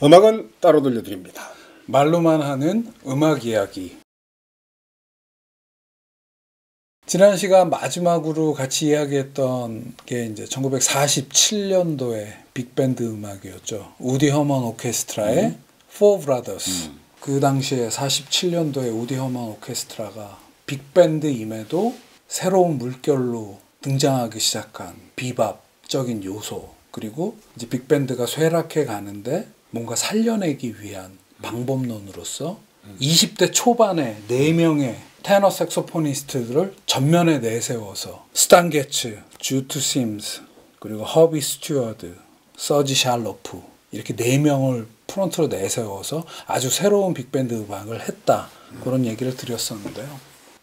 음악은 따로 들려드립니다. 말로만 하는 음악 이야기. 지난 시간 마지막으로 같이 이야기했던 게 이제 1947년도의 빅밴드 음악이었죠. 우디 허먼 오케스트라의 Four Brothers. 그 당시에 47년도에 우디 허먼 오케스트라가 빅밴드임에도 새로운 물결로 등장하기 시작한 비밥적인 요소, 그리고 이제 빅밴드가 쇠락해 가는데 뭔가 살려내기 위한 방법론으로서 20대 초반에 4명의 테너 색소포니스트들을 전면에 내세워서 스탄 게츠, 주트 심스, 그리고 허비 스튜어드, 서지 샬로프, 이렇게 4명을 프론트로 내세워서 아주 새로운 빅밴드 음악을 했다, 그런 얘기를 드렸었는데요.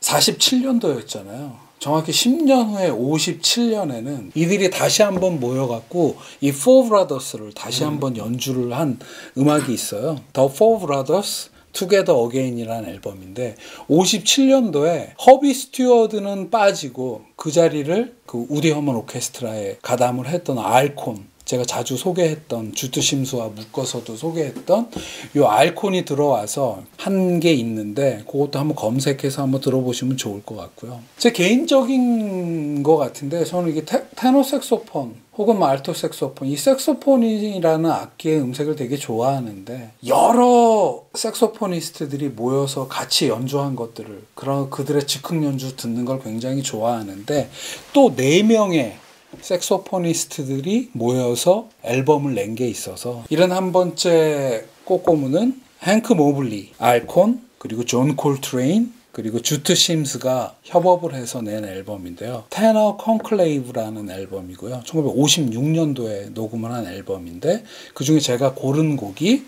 47년도였잖아요. 정확히 10년 후에 57년에는 이들이 다시 한번 모여갖고 이 Four Brothers를 다시 한번 연주를 한 음악이 있어요. The Four Brothers Together Again이라는 앨범인데, 57년도에 허비 스튜어드는 빠지고 그 자리를 그 우디 허먼 오케스트라에 가담을 했던 알콘, 제가 자주 소개했던, 주트 심스와 묶어서도 소개했던 요 알콘이 들어와서 한 게 있는데, 그것도 한번 검색해서 한번 들어보시면 좋을 것 같고요. 제 개인적인 것 같은데, 저는 이게 테너 색소폰 혹은 알토 색소폰, 이 색소폰이라는 악기의 음색을 되게 좋아하는데, 여러 색소포니스트들이 모여서 같이 연주한 것들을, 그런 그들의 즉흥 연주 듣는 걸 굉장히 좋아하는데, 또 4명의 색소포니스트들이 모여서 앨범을 낸 게 있어서, 이런 한 번째 꼬꼬무는 행크 모블리, 알콘, 그리고 존 콜트레인, 그리고 주트 심스가 협업을 해서 낸 앨범인데요. 테너 콘클레이브라는 앨범이고요. 1956년도에 녹음을 한 앨범인데, 그 중에 제가 고른 곡이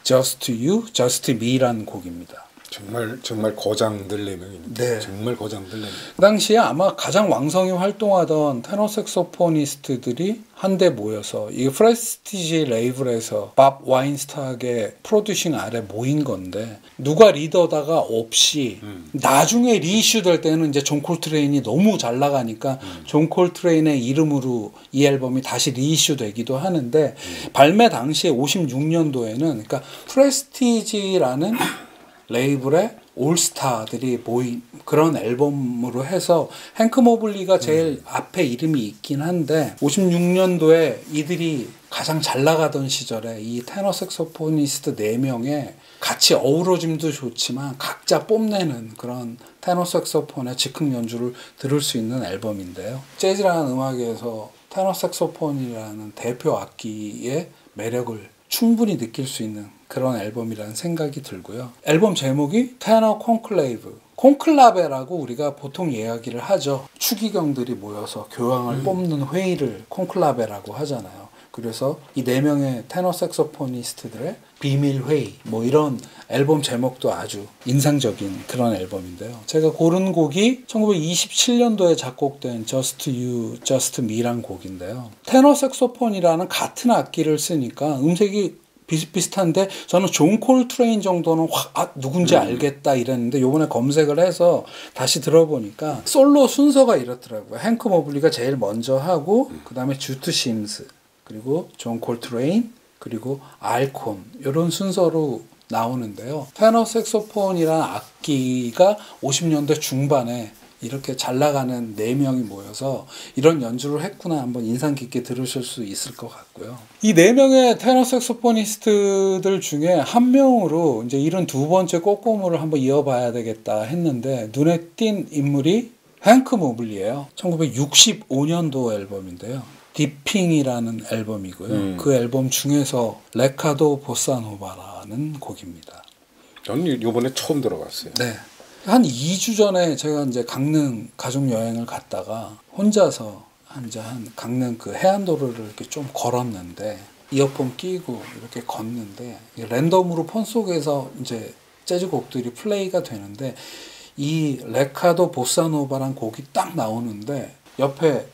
Just You, Just Me라는 곡입니다. 정말 고장들 4명입니다. 네. 정말 고장들 4명. 그 당시에 아마 가장 왕성히 활동하던 테너 색소포니스트들이 한데 모여서 이 프레스티지 레이블에서 밥 와인스탁의 프로듀싱 아래 모인 건데, 누가 리더다가 없이 나중에 리이슈 될 때는 이제 존 콜트레인이 너무 잘 나가니까 존 콜트레인의 이름으로 이 앨범이 다시 리이슈 되기도 하는데, 발매 당시에 56년도에는 그러니까 프레스티지라는 레이블의 올스타들이 모인 그런 앨범으로 해서, 행크 모블리가 제일 앞에 이름이 있긴 한데, 56년도에 이들이 가장 잘 나가던 시절에 이 테너 색소포니스트 4명의 같이 어우러짐도 좋지만 각자 뽐내는 그런 테너 색소폰의 즉흥 연주를 들을 수 있는 앨범인데요. 재즈라는 음악에서 테너 색소폰이라는 대표 악기의 매력을 충분히 느낄 수 있는 그런 앨범이라는 생각이 들고요. 앨범 제목이 테너 콘클레이브, 콘클라베라고 우리가 보통 이야기를 하죠. 추기경들이 모여서 교황을 뽑는 회의를 콘클라베라고 하잖아요. 그래서 이 4명의 테너 색소포니스트들의 비밀 회의, 뭐 이런 앨범 제목도 아주 인상적인 그런 앨범인데요. 제가 고른 곡이 1927년도에 작곡된 Just You, Just Me란 곡인데요. 테너 색소폰이라는 같은 악기를 쓰니까 음색이 비슷비슷한데, 저는 존 콜트레인 정도는 누군지 알겠다 이랬는데, 요번에 검색을 해서 다시 들어보니까 솔로 순서가 이렇더라고요. 행크 모블리가 제일 먼저 하고, 그 다음에 주트 심스, 그리고 존 콜트레인, 그리고 알콘, 이런 순서로 나오는데요. 테너 색소폰이라는 악기가 50년대 중반에 이렇게 잘 나가는 4명이 모여서 이런 연주를 했구나, 한번 인상 깊게 들으실 수 있을 것 같고요. 이 4명의 테너 색소포니스트들 중에 한 명으로 이제 이런 두 번째 꼬꼬무를 한번 이어봐야 되겠다 했는데, 눈에 띈 인물이 행크 모블리예요. 1965년도 앨범인데요. 디핑이라는 앨범이고요. 그 앨범 중에서 레카도 보사노바라는 곡입니다. 저는 이번에 처음 들어봤어요. 네. 한 2주 전에 제가 이제 강릉 가족 여행을 갔다가 혼자서 한 강릉 그 해안도로를 이렇게 좀 걸었는데, 이어폰 끼고 이렇게 걷는데 랜덤으로 폰 속에서 이제 재즈 곡들이 플레이가 되는데, 이 레카도 보사노바란 곡이 딱 나오는데 옆에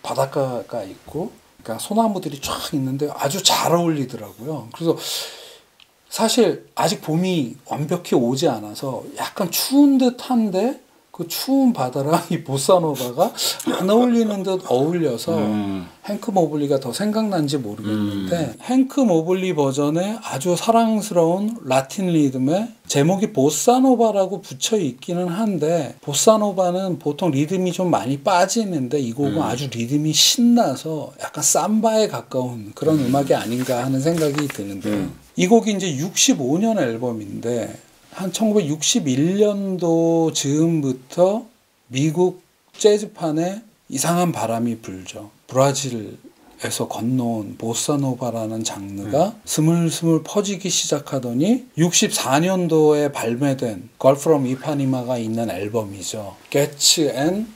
바닷가가 있고, 그러니까 소나무들이 쫙 있는데 아주 잘 어울리더라고요. 그래서 사실 아직 봄이 완벽히 오지 않아서 약간 추운 듯한데 그 추운 바다랑 이 보사노바가 안 어울리는 듯 어울려서 행크 모블리가 더 생각난지 모르겠는데 행크 모블리 버전의 아주 사랑스러운 라틴 리듬에 제목이 보사노바라고 붙여 있기는 한데 보사노바는 보통 리듬이 좀 많이 빠지는데 이 곡은 아주 리듬이 신나서 약간 삼바에 가까운 그런 음악이 아닌가 하는 생각이 드는데 이 곡이 이제 65년 앨범인데 한 1961년도 즈음부터 미국 재즈판에 이상한 바람이 불죠. 브라질에서 건너온 보사노바라는 장르가 스물스물 퍼지기 시작하더니 64년도에 발매된 걸 프롬 이파니마가 있는 앨범이죠. 게츠 앤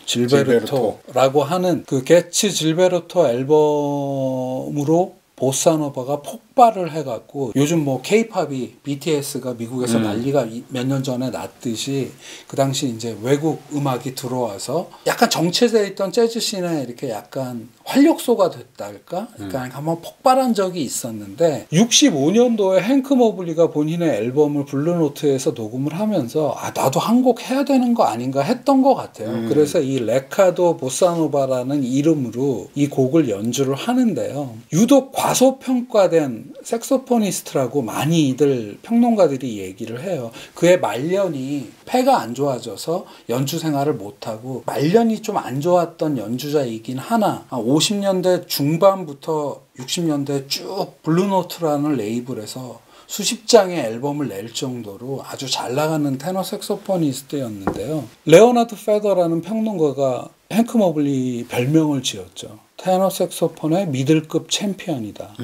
질베르토라고 하는 그 게츠 질베르토 앨범으로 보사노바가 폭발을 해갖고 요즘 뭐 케이팝이 BTS가 미국에서 난리가 몇 년 전에 났듯이 그 당시 이제 외국 음악이 들어와서 약간 정체되어 있던 재즈 씬에 이렇게 약간 활력소가 됐달까? 그러니까 한번 폭발한 적이 있었는데 65년도에 행크 모블리가 본인의 앨범을 블루노트에서 녹음을 하면서 아 나도 한 곡 해야 되는 거 아닌가 했던 것 같아요. 그래서 이 레카도 보사노바라는 이름으로 이 곡을 연주를 하는데요. 유독 과소평가된 색소포니스트라고 많이들 평론가들이 얘기를 해요. 그의 말년이 폐가 안 좋아져서 연주 생활을 못하고 말년이 좀 안 좋았던 연주자이긴 하나 50년대 중반부터 60년대 쭉 블루노트라는 레이블에서 수십 장의 앨범을 낼 정도로 아주 잘 나가는 테너 색소포니스트였는데요. 레오나드 페더라는 평론가가 행크 모블리 별명을 지었죠. 테너 색소폰의 미들급 챔피언이다.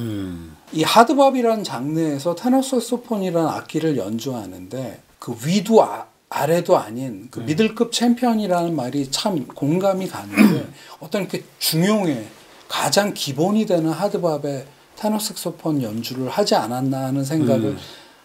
이 하드밥이라는 장르에서 테너 색소폰이라는 악기를 연주하는데 그 위도 아래도 아닌 그 미들급 챔피언이라는 말이 참 공감이 가는데 어떤 그 중용의 가장 기본이 되는 하드밥의 테너 색소폰 연주를 하지 않았나 하는 생각을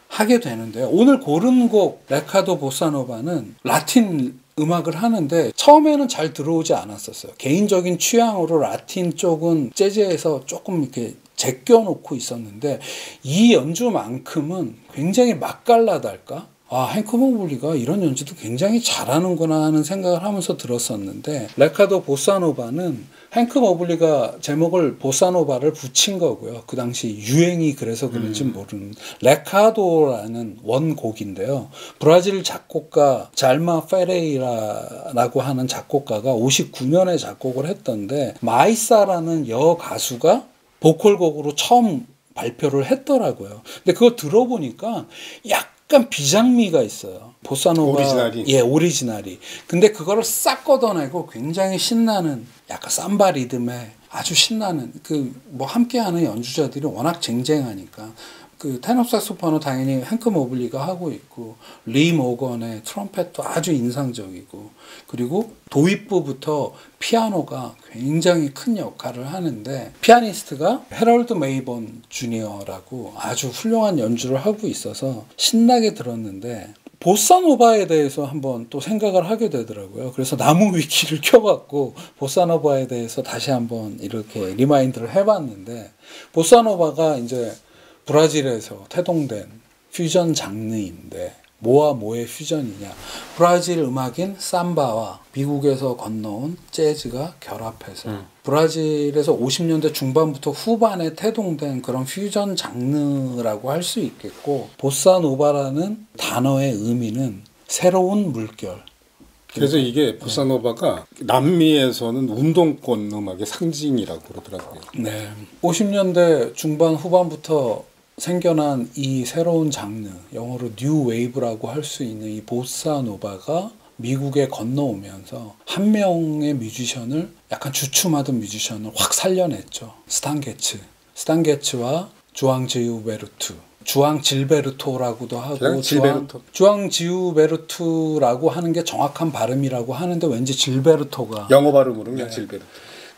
하게 되는데요. 오늘 고른 곡 레카도 보사노바는 라틴 음악을 하는데 처음에는 잘 들어오지 않았었어요. 개인적인 취향으로 라틴 쪽은 재즈에서 조금 이렇게 제껴놓고 있었는데 이 연주만큼은 굉장히 맛깔나달까? 아, 행크 모블리가 이런 연주도 굉장히 잘하는구나 하는 생각을 하면서 들었었는데 레카도 보사노바는 행크 모블리가 제목을 보사노바를 붙인 거고요. 그 당시 유행이 그래서 그런지 모르는 레카도라는 원곡인데요. 브라질 작곡가 잘마 페레이라라고 하는 작곡가가 59년에 작곡을 했던데 마이사라는 여가수가 보컬곡으로 처음 발표를 했더라고요. 근데 그거 들어보니까 약간 비장미가 있어요. 보사노바 오리지널이. 예, 오리지널이. 근데 그거를 싹 걷어내고 굉장히 신나는 약간 삼바 리듬에 아주 신나는 그 뭐 함께하는 연주자들이 워낙 쟁쟁하니까 그 테너 색소폰은 당연히 행크 모블리가 하고 있고 리 모건의 트럼펫도 아주 인상적이고 그리고 도입부부터 피아노가 굉장히 큰 역할을 하는데 피아니스트가 헤럴드 메이본 주니어라고 아주 훌륭한 연주를 하고 있어서 신나게 들었는데 보사노바에 대해서 한번 또 생각을 하게 되더라고요. 그래서 나무 위키를 켜갖고 보사노바에 대해서 다시 한번 이렇게 리마인드를 해봤는데 보사노바가 이제 브라질에서 태동된 퓨전 장르인데 뭐와 뭐의 퓨전이냐. 브라질 음악인 삼바와 미국에서 건너온 재즈가 결합해서 브라질에서 50년대 중반부터 후반에 태동된 그런 퓨전 장르라고 할 수 있겠고 보사노바라는 단어의 의미는 새로운 물결. 그래서 이게 보사노바가 남미에서는 운동권 음악의 상징이라고 그러더라고요. 네. 50년대 중반 후반부터 생겨난 이 새로운 장르, 영어로 뉴 웨이브라고 할 수 있는 이 보사노바가 미국에 건너오면서 한 명의 뮤지션을 약간 주춤하던 뮤지션을 확 살려냈죠. 스탄 게츠와 주앙 질베르토라고도 하고 주앙 지우베르토라고 하는 게 정확한 발음이라고 하는데 왠지 질베르토가 영어 발음으로는 그냥 질베르토.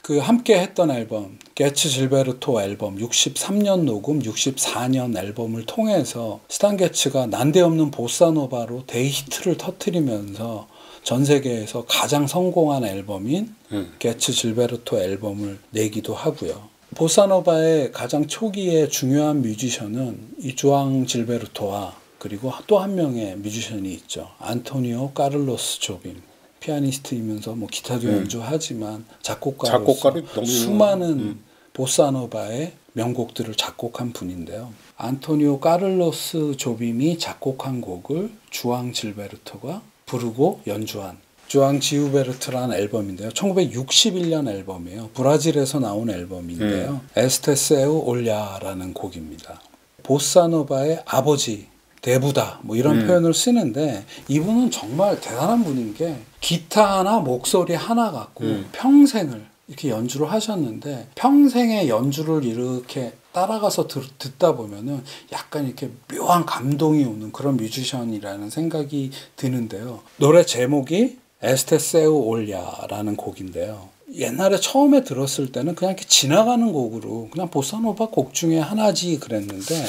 그 함께 했던 앨범 게츠 질베르토 앨범 63년 녹음 64년 앨범을 통해서 스탄 게츠가 난데없는 보사노바로 대히트를 터뜨리면서 전 세계에서 가장 성공한 앨범인 게츠 질베르토 앨범을 내기도 하고요. 보사노바의 가장 초기의 중요한 뮤지션은 이 주앙 질베르토와 그리고 또 한 명의 뮤지션이 있죠. 안토니오 카를로스 조빔. 피아니스트이면서 뭐 기타도 연주하지만 작곡가로서 수많은 보사노바의 명곡들을 작곡한 분인데요. 안토니오 카를로스 조빔이 작곡한 곡을 주앙 질베르토가 부르고 연주한 주앙 지우베르트라는 앨범인데요. 1961년 앨범이에요. 브라질에서 나온 앨범인데요. 에스테세우 올야라는 곡입니다. 보사노바의 아버지, 대부다 뭐 이런 표현을 쓰는데 이분은 정말 대단한 분인 게 기타 하나 목소리 하나 갖고 평생을 이렇게 연주를 하셨는데 평생의 연주를 이렇게 따라가서 듣다 보면은 약간 이렇게 묘한 감동이 오는 그런 뮤지션이라는 생각이 드는데요. 노래 제목이 에스테세우 올야라는 곡인데요. 옛날에 처음에 들었을 때는 그냥 이렇게 지나가는 곡으로 그냥 보사노바 곡 중에 하나지 그랬는데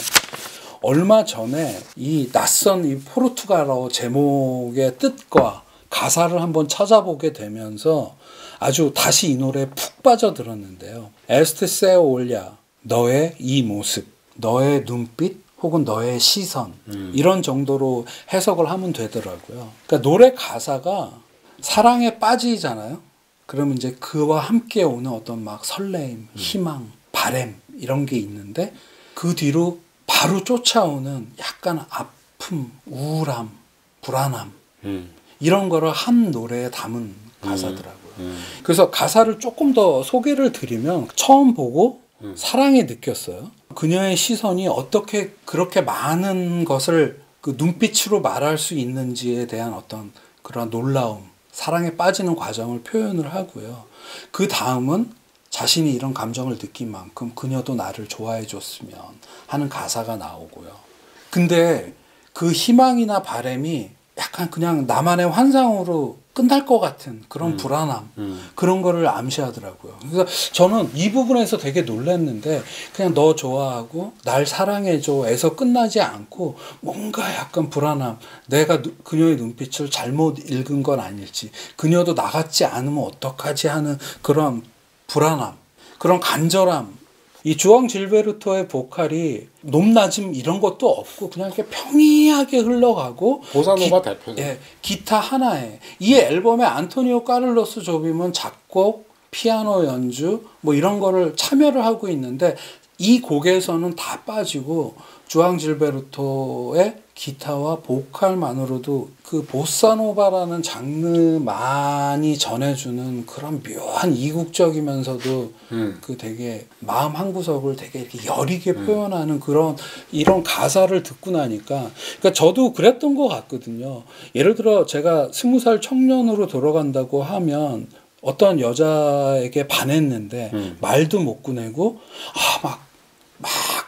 얼마 전에 이 낯선 이 포르투갈어 제목의 뜻과 가사를 한번 찾아보게 되면서 아주 다시 이 노래에 푹 빠져들었는데요. 에스테세우 올야, 너의 이 모습, 너의 눈빛 혹은 너의 시선 이런 정도로 해석을 하면 되더라고요. 그러니까 노래 가사가 사랑에 빠지잖아요. 그러면 이제 그와 함께 오는 어떤 막 설레임, 희망, 바램 이런 게 있는데 그 뒤로 바로 쫓아오는 약간 아픔, 우울함, 불안함 이런 거를 한 노래에 담은 가사더라고요. 그래서 가사를 조금 더 소개를 드리면 처음 보고 사랑에 느꼈어요. 그녀의 시선이 어떻게 그렇게 많은 것을 그 눈빛으로 말할 수 있는지에 대한 어떤 그런 놀라움, 사랑에 빠지는 과정을 표현을 하고요. 그 다음은 자신이 이런 감정을 느낀 만큼 그녀도 나를 좋아해 줬으면 하는 가사가 나오고요. 근데 그 희망이나 바람이 약간 그냥 나만의 환상으로 끝날 것 같은 그런 불안함 그런 거를 암시하더라고요. 그래서 저는 이 부분에서 되게 놀랐는데 그냥 너 좋아하고 날 사랑해줘에서 끝나지 않고 뭔가 약간 불안함, 내가 그녀의 눈빛을 잘못 읽은 건 아닐지, 그녀도 나 같지 않으면 어떡하지 하는 그런 불안함, 그런 간절함. 이 주앙 질베르토의 보컬이 높낮임 이런 것도 없고 그냥 이렇게 평이하게 흘러가고 보사노바 대표죠. 예, 기타 하나에 이 앨범에 안토니오 카를로스 조빔은 작곡, 피아노 연주 뭐 이런 거를 참여를 하고 있는데 이 곡에서는 다 빠지고 주앙 질베르토의 기타와 보컬만으로도 그 보사노바라는 장르만이 전해주는 그런 묘한 이국적이면서도 그 되게 마음 한 구석을 되게 이렇게 여리게 표현하는 그런 이런 가사를 듣고 나니까 그러니까 저도 그랬던 것 같거든요. 예를 들어 제가 20살 청년으로 돌아간다고 하면 어떤 여자에게 반했는데 말도 못 꺼내고 막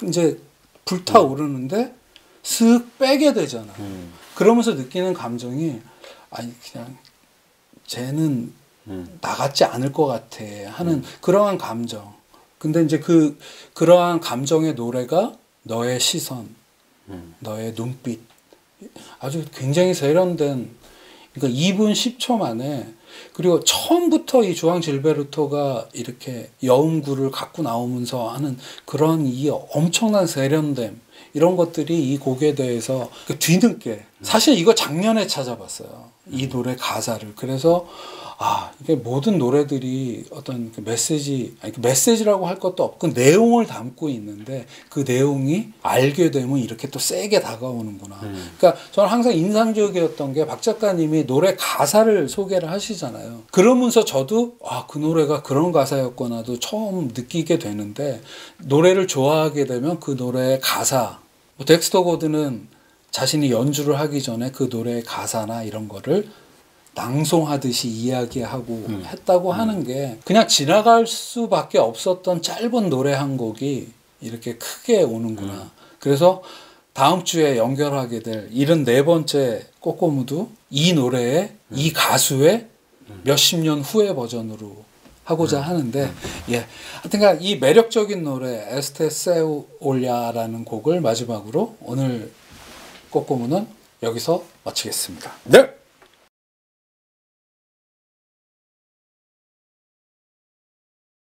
이제 불타오르는데 쓱 빼게 되잖아. 그러면서 느끼는 감정이 아니 그냥 쟤는 나 같지 않을 것 같아 하는 그러한 감정. 근데 이제 그러한 감정의 노래가 너의 시선, 너의 눈빛 아주 굉장히 세련된 그러니까 2분 10초 만에 그리고 처음부터 이 주앙 질베르토가 이렇게 여음구를 갖고 나오면서 하는 그런 이 엄청난 세련됨 이런 것들이 이 곡에 대해서 뒤늦게 사실 이거 작년에 찾아봤어요. 이 노래 가사를. 그래서 이게 모든 노래들이 어떤 그 메시지, 아니 그 메시지라고 할 것도 없고 내용을 담고 있는데 그 내용이 알게 되면 이렇게 또 세게 다가오는구나. 그러니까 저는 항상 인상적이었던 게 박 작가님이 노래 가사를 소개를 하시잖아요. 그러면서 저도 그 노래가 그런 가사였구나도 처음 느끼게 되는데 노래를 좋아하게 되면 그 노래의 가사, 덱스터 고드는 자신이 연주를 하기 전에 그 노래의 가사나 이런 거를 낭송하듯이 이야기하고 했다고 하는 게 그냥 지나갈 수밖에 없었던 짧은 노래 한 곡이 이렇게 크게 오는구나. 그래서 다음 주에 연결하게 될 74번째 꼬꼬무도 이 노래에 이 가수의 몇십 년 후의 버전으로 하고자 하는데 하여튼간 이 매력적인 노래 에스테세우 올야라는 곡을 마지막으로 오늘 꼬꼬무는 여기서 마치겠습니다. 네.